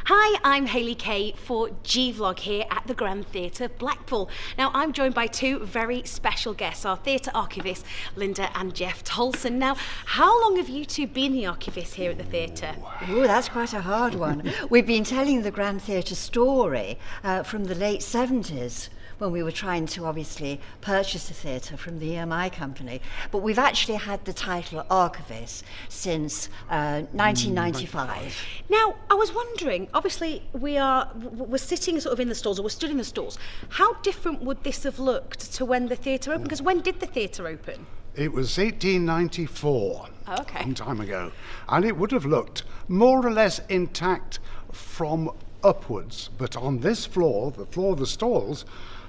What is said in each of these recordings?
Hi, I'm Hayley Kay for gVlog here at the Grand Theatre, Blackpool. Now, I'm joined by two very special guests, our theatre archivists, Linda and Geoff Tolson. Now, how long have you two been the archivists here at the theatre? Oh, that's quite a hard one. We've been telling the Grand Theatre story from the late 70s, when we were trying to obviously purchase the theatre from the EMI company. But we've actually had the title archivist since 1995. Now, I was wondering, obviously we're sitting sort of in the stalls, or we're stood in the stalls. How different would this have looked to when the theatre opened? Because when did the theatre open? It was 1894, Oh, okay. a long time ago, and it would have looked more or less intact from upwards. But on this floor, the floor of the stalls,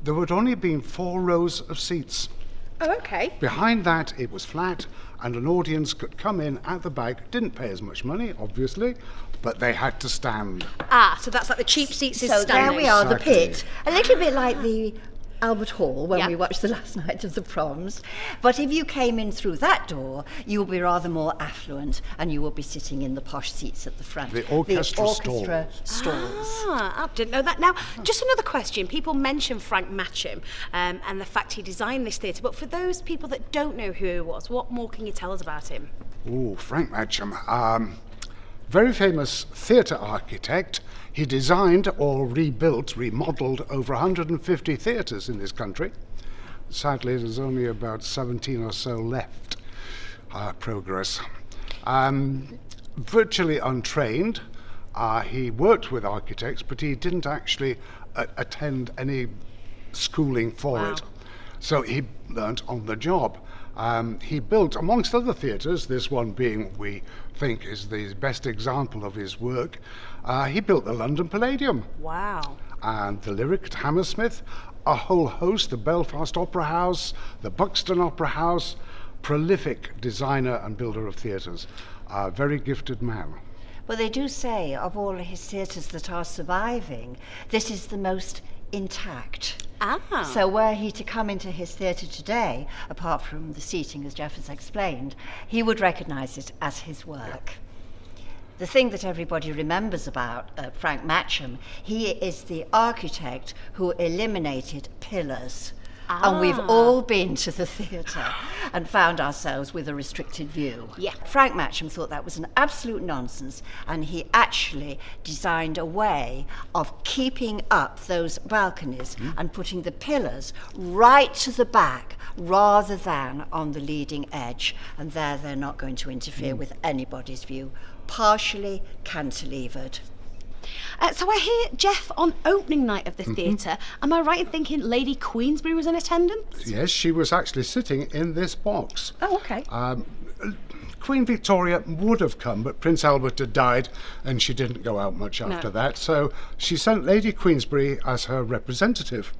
there would only been 4 rows of seats. Oh, okay. Behind that, it was flat, and an audience could come in at the back, didn't pay as much money, obviously, but they had to stand. Ah, so that's like the cheap seats is So standing. there we are, Exactly. the pit. A little bit like the Albert Hall when Yeah. we watched the last night of the proms. But if you came in through that door, you will be rather more affluent and you will be sitting in the posh seats at the front. The orchestra stalls. Ah, I didn't know that. Now, just another question. People mention Frank Matcham and the fact he designed this theatre, but for those people that don't know who he was, what more can you tell us about him? Oh, Frank Matcham, very famous theatre architect. He designed or remodelled over 150 theatres in this country. Sadly, there's only about 17 or so left. Progress. Virtually untrained. He worked with architects, but he didn't actually attend any schooling for it. So he learnt on the job. He built, amongst other theatres, this one being, we think, is the best example of his work, he built the London Palladium. Wow. And the Lyric at Hammersmith, a whole host, the Belfast Opera House, the Buxton Opera House, prolific designer and builder of theatres, a very gifted man. But they do say of all his theatres that are surviving, this is the most intact. Ah. So were he to come into his theatre today, apart from the seating as Geoff has explained, he would recognise it as his work. The thing that everybody remembers about Frank Matcham, he is the architect who eliminated pillars. And we've all been to the theatre and found ourselves with a restricted view. Yeah. Frank Matcham thought that was an absolute nonsense, and he actually designed a way of keeping up those balconies and putting the pillars right to the back rather than on the leading edge, and there they're not going to interfere with anybody's view. Partially cantilevered. So I hear, Geoff, on opening night of the theatre, am I right in thinking Lady Queensberry was in attendance? Yes, she was actually sitting in this box. Oh, okay. Queen Victoria would have come, but Prince Albert had died and she didn't go out much after that. So she sent Lady Queensberry as her representative.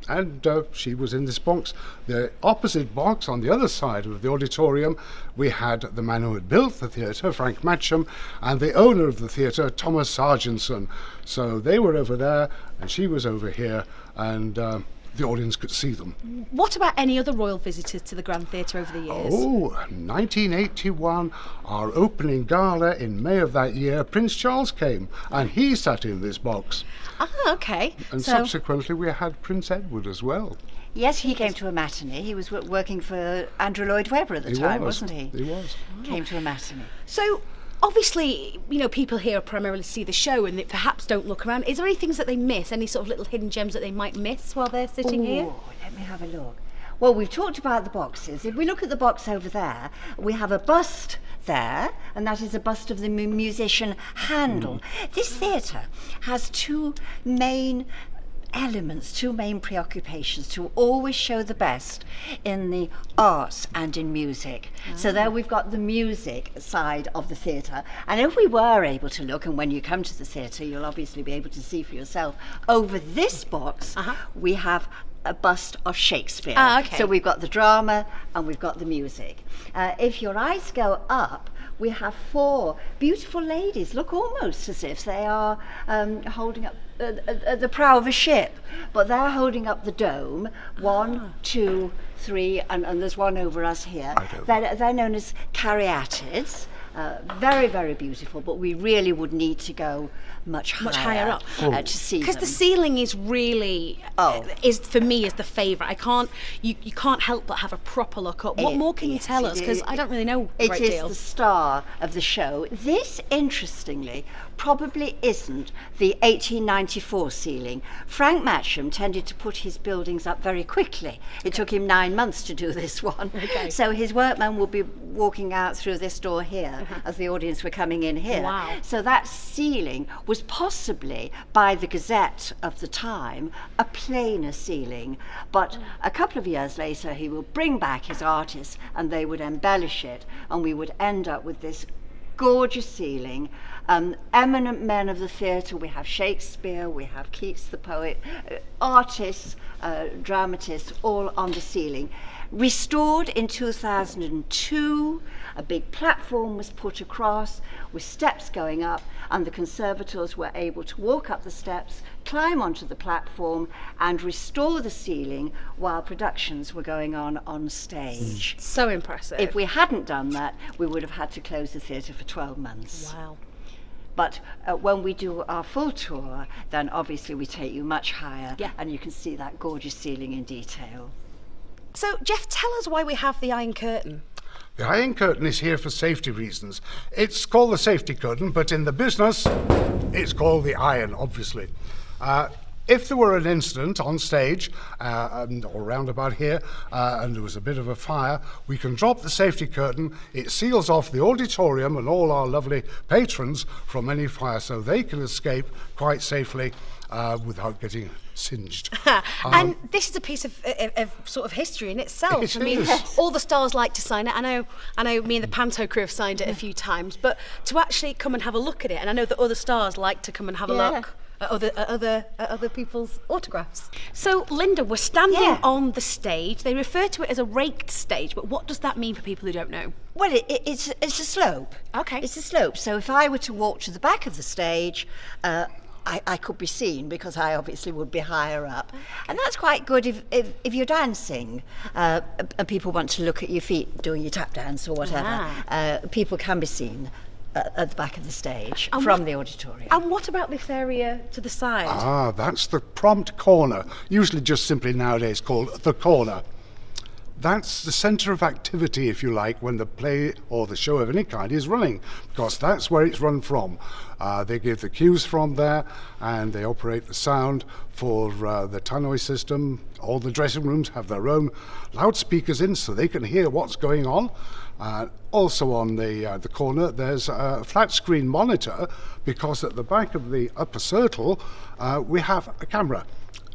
And she was in this box. The opposite box, on the other side of the auditorium, we had the man who had built the theatre, Frank Matcham, and the owner of the theatre, Thomas Sargentson. So they were over there, and she was over here, and the audience could see them. What about any other royal visitors to the Grand Theatre over the years? Oh, 1981, our opening gala in May of that year, Prince Charles came, and he sat in this box. Ah, okay. And So, subsequently we had Prince Edward as well. Yes, he came to a matinee. He was working for Andrew Lloyd Webber at the time, wasn't he? He was. Came to a matinee. so obviously, you know, people here primarily see the show and they perhaps don't look around. Is there any things that they miss? Any sort of little hidden gems that they might miss while they're sitting here? Oh, let me have a look. Well, we've talked about the boxes. If we look at the box over there, we have a bust there, and that is a bust of the musician Handel. This theatre has two main elements, two main preoccupations: to always show the best in the arts and in music. So there we've got the music side of the theatre, and if we were able to look, and when you come to the theatre you'll obviously be able to see for yourself, over this box we have a bust of Shakespeare. Ah, okay. So we've got the drama and we've got the music. If your eyes go up, we have 4 beautiful ladies, look almost as if they are holding up the prow of a ship, but they're holding up the dome. 1, 2, 3, and there's one over us here. They're known as caryatids. Very, very beautiful, but we really would need to go much higher up to see because them. the ceiling is really is for me is the favourite. You can't help but have a proper look up. What more can you tell us? Because I don't really know a great deal. It is the star of the show. This, interestingly, probably isn't the 1894 ceiling. Frank Matcham tended to put his buildings up very quickly. It took him 9 months to do this one. So his workmen will be walking out through this door here as the audience were coming in here. Wow. So that ceiling was possibly, by the Gazette of the time, a plainer ceiling. But a couple of years later, he will bring back his artists and they would embellish it, and we would end up with this gorgeous ceiling. Eminent men of the theatre, we have Shakespeare, we have Keats the poet, artists, dramatists, all on the ceiling. Restored in 2002, a big platform was put across with steps going up, and the conservators were able to walk up the steps, climb onto the platform and restore the ceiling while productions were going on stage. So impressive. If we hadn't done that, we would have had to close the theatre for 12 months. Wow. But when we do our full tour, then obviously we take you much higher, Yeah. and you can see that gorgeous ceiling in detail. So, Geoff, tell us why we have the Iron Curtain. The Iron Curtain is here for safety reasons. It's called the safety curtain, but in the business, it's called the iron, obviously. If there were an incident on stage or round about here and there was a bit of a fire, we can drop the safety curtain. It seals off the auditorium and all our lovely patrons from any fire, so they can escape quite safely without getting singed. And this is a piece of sort of history in itself. It I mean, is. all the stars like to sign it. I know me and the Panto crew have signed it a few times, but to actually come and have a look at it, and I know that other stars like to come and have a look at other people's autographs. So, Linda, we're standing on the stage. They refer to it as a raked stage, but what does that mean for people who don't know? Well, it's a slope. Okay. It's a slope. So if I were to walk to the back of the stage, I could be seen because I obviously would be higher up. And that's quite good if you're dancing and people want to look at your feet doing your tap dance or whatever. People can be seen at the back of the stage from the auditorium. And what about this area to the side? That's the prompt corner, usually just simply nowadays called the corner. That's the centre of activity, if you like, when the play or the show of any kind is running, because that's where it's run from. They give the cues from there, and they operate the sound for the tannoy system. All the dressing rooms have their own loudspeakers in, so they can hear what's going on. Also on the corner, there's a flat screen monitor, because at the back of the upper circle, we have a camera.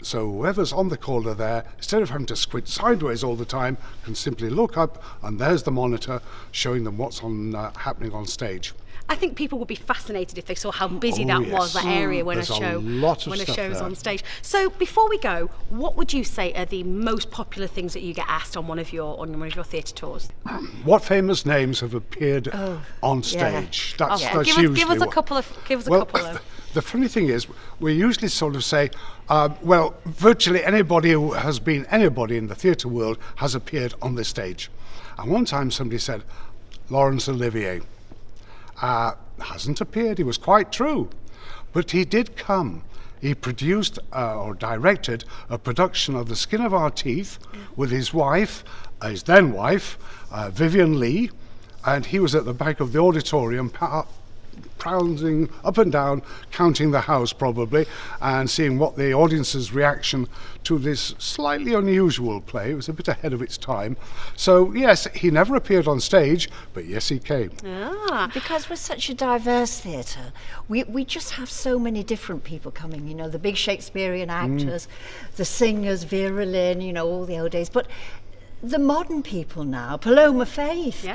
So whoever's on the corner there, instead of having to squint sideways all the time, can simply look up, and there's the monitor showing them what's happening on stage. I think people would be fascinated if they saw how busy that was, that area, when There's a show is on stage. So before we go, what would you say are the most popular things that you get asked on one of your theatre tours? What famous names have appeared on stage? That's Give us a couple of them. The funny thing is, we usually sort of say, virtually anybody who has been anybody in the theatre world has appeared on this stage. And one time somebody said, Laurence Olivier hasn't appeared. He was quite true. But he did come. He produced or directed a production of The Skin of Our Teeth with his wife, his then wife, Vivian Lee, and he was at the back of the auditorium prowling up and down, counting the house probably, and seeing what the audience's reaction to this slightly unusual play. It was a bit ahead of its time. So yes, he never appeared on stage, but yes, he came. Because we're such a diverse theatre, we just have so many different people coming, you know, the big Shakespearean actors, the singers, Vera Lynn, you know, all the old days. But the modern people now, Paloma Faith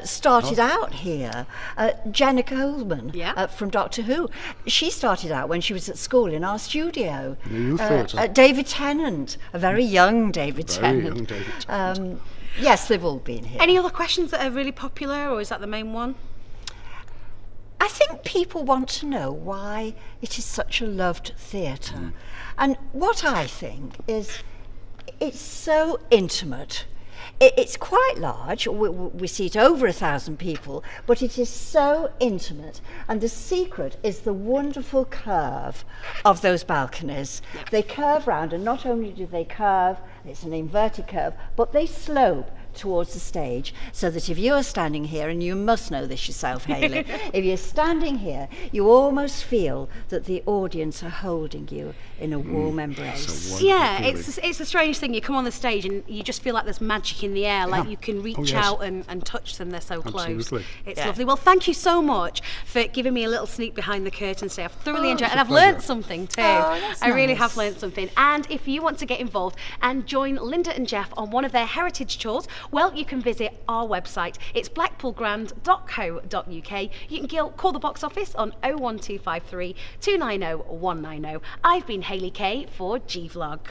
started out here. Jenna Coleman from Doctor Who, she started out when she was at school in our studio. The youth theatre. David Tennant, a very young David Tennant. Young David Tennant. Yes, they've all been here. Any other questions that are really popular, or is that the main one? I think people want to know why it is such a loved theatre. And what I think is it's so intimate. It's quite large. We seat over 1,000 people, but it is so intimate. And the secret is the wonderful curve of those balconies. Yep. They curve round, and not only do they curve, it's an inverted curve, but they slope towards the stage, so that if you are standing here, and you must know this yourself, Hayley, if you're standing here, you almost feel that the audience are holding you in a warm embrace. Yeah, it's a strange thing. You come on the stage and you just feel like there's magic in the air, like you can reach out and touch them. They're so close. Absolutely. It's lovely. Well, thank you so much for giving me a little sneak behind the curtain today. I've thoroughly enjoyed it, and I've learnt something too. That's I really nice. have learnt something. And if you want to get involved and join Linda and Geoff on one of their heritage tours, well, you can visit our website. It's blackpoolgrand.co.uk. You can call the box office on 01253 290 190. I've been Hayley Kay for gVlog.